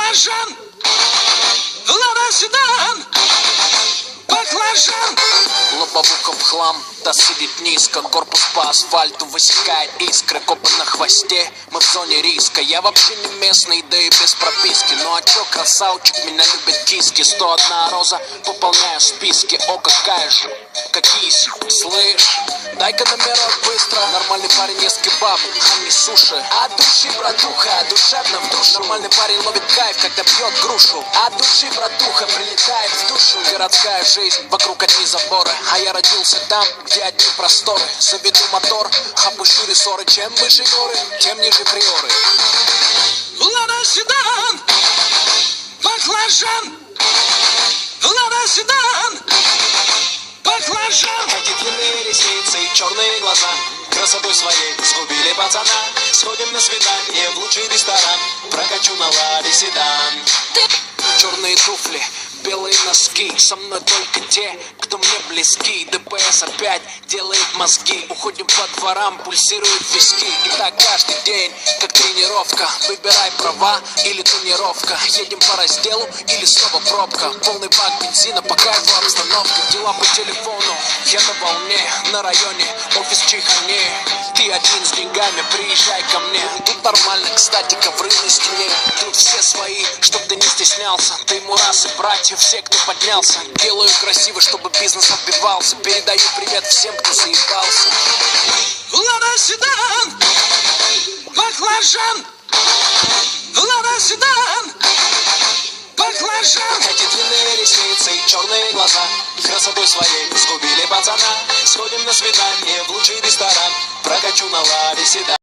Баклажан, Лада Седан, баклажан. Лобовуха в хлам, та сидит низко. Корпус по асфальту высекает искры. Копы на хвосте, мы в зоне риска. Я вообще не местный, да и без прописки. Ну а чё, красавчик, меня любят киски. 101 роза, пополняю списки. О, какая же, какие, слышь, дай-ка номерок быстро. Нормальный парень ест кебаб, а не суши. От души, братуха, душевно в душу. Нормальный парень ловит кайф, когда пьет грушу. От души, братуха, прилетает в душу. Городская жизнь, вокруг одни заборы. А я родился там, где одни просторы. Заведу мотор, опущу рессоры. Чем выше горы, тем ниже приоры. Лада Седан, баклажан, Лада Седан, баклажан. Эти длинные ресницы и черные глаза красотой своей сгубили пацана. Сходим на свидание в лучший ресторан. Прокачу на Ладе Седан. Черные туфли, белые носки. Со мной только те, кто мне близки. ДПС опять делает мозги. Уходим по дворам, пульсируют виски. И так каждый день, как тренировка. Выбирай права или тонировка. Едем по разделу или снова пробка. Полный бак бензина, по кайфу обстановка. Дела по телефону, я на волне. На районе, офис Чайхане. Ты один с деньгами, приезжай ко мне. Тут нормально, кстати, ковры на стене. Тут все свои, чтоб ты не стеснялся. Ты мурас и братья, все, кто поднялся. Делаю красиво, чтобы бизнес отбивался. Передаю привет всем, кто заебался. Лада Седан, баклажан, Лада Седан, баклажан. Эти длинные ресницы и черные глаза красотой своей сгубили пацана. Сходим на свидание в лучший ресторан. Прокачу на Ладе Седан.